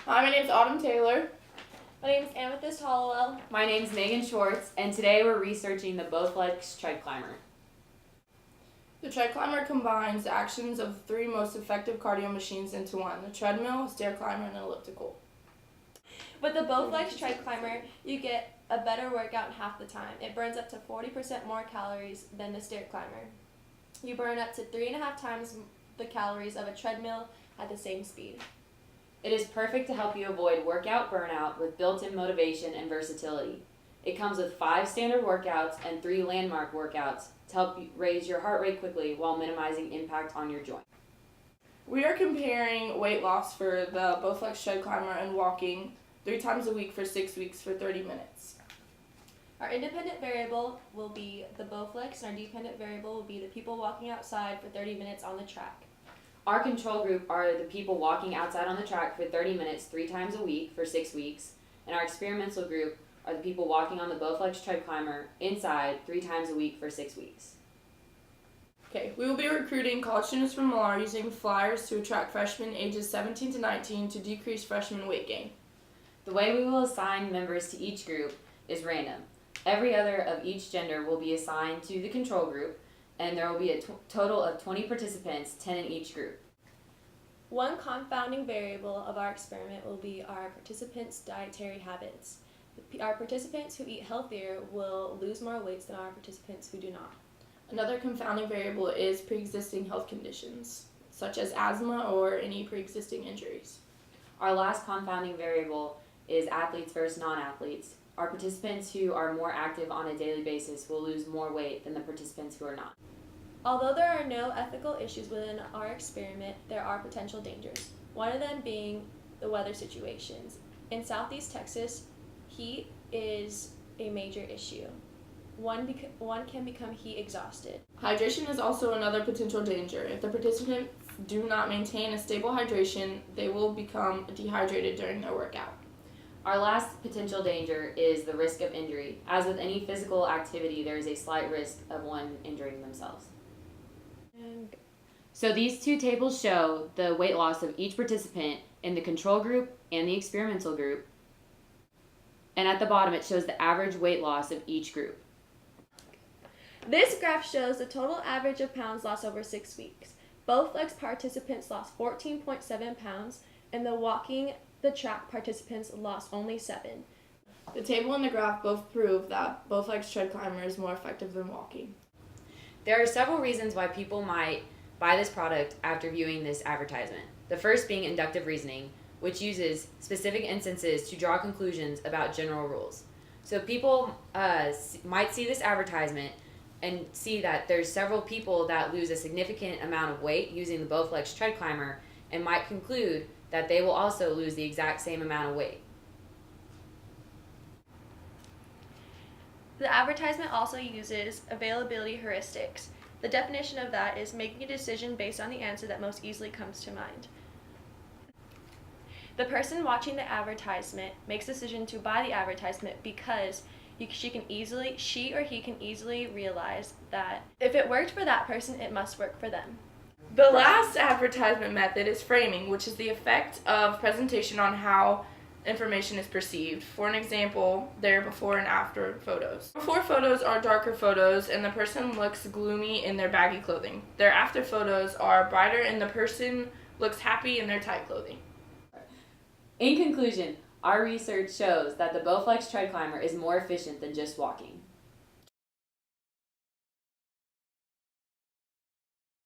Hi, my name's Autumn Taylor. My name is Amethyst Hollowell. My name's Megan Schwartz, and today we're researching the Bowflex Tread Climber. The tread climber combines the actions of the three most effective cardio machines into one: the treadmill, stair climber, and elliptical. With the Bowflex Tread Climber, you get a better workout in half the time. It burns up to 40% more calories than the stair climber. You burn up to 3.5 times the calories of a treadmill at the same speed. It is perfect to help you avoid workout burnout with built-in motivation and versatility. It comes with 5 standard workouts and 3 landmark workouts to help you raise your heart rate quickly while minimizing impact on your joint. We are comparing weight loss for the Bowflex Tread Climber and walking 3 times a week for 6 weeks for 30 minutes. Our independent variable will be the Bowflex, and our dependent variable will be the people walking outside for 30 minutes on the track. Our control group are the people walking outside on the track for 30 minutes 3 times a week for 6 weeks, and our experimental group are the people walking on the Bowflex Tread Climber inside 3 times a week for 6 weeks. Okay, we will be recruiting college students from Millar using flyers to attract freshmen ages 17 to 19 to decrease freshman weight gain. The way we will assign members to each group is random. Every other of each gender will be assigned to the control group, and there will be a total of 20 participants, 10 in each group. One confounding variable of our experiment will be our participants' dietary habits. Our participants who eat healthier will lose more weight than our participants who do not. Another confounding variable is pre-existing health conditions, such as asthma or any pre-existing injuries. Our last confounding variable is athletes versus non-athletes. Our participants who are more active on a daily basis will lose more weight than the participants who are not. Although there are no ethical issues within our experiment, there are potential dangers. One of them being the weather situations. In Southeast Texas, heat is a major issue. One can become heat exhausted. Hydration is also another potential danger. If the participants do not maintain a stable hydration, they will become dehydrated during their workout. Our last potential danger is the risk of injury. As with any physical activity, there is a slight risk of one injuring themselves. So these 2 tables show the weight loss of each participant in the control group and the experimental group. And at the bottom, it shows the average weight loss of each group. This graph shows the total average of pounds lost over 6 weeks. Bowflex participants lost 14.7 pounds, and the walking the track participants lost only 7. The table and the graph both prove that Bowflex Tread Climber is more effective than walking. There are several reasons why people might buy this product after viewing this advertisement. The first being inductive reasoning, which uses specific instances to draw conclusions about general rules. So people might see this advertisement and see that there's several people that lose a significant amount of weight using the Bowflex Tread Climber and might conclude that they will also lose the exact same amount of weight. The advertisement also uses availability heuristics. The definition of that is making a decision based on the answer that most easily comes to mind. The person watching the advertisement makes a decision to buy the advertisement because she or he can easily realize that if it worked for that person, it must work for them. The last advertisement method is framing, which is the effect of presentation on how information is perceived. For an example, there are before and after photos. Before photos are darker photos and the person looks gloomy in their baggy clothing. Their after photos are brighter and the person looks happy in their tight clothing. In conclusion, our research shows that the Bowflex Tread Climber is more efficient than just walking.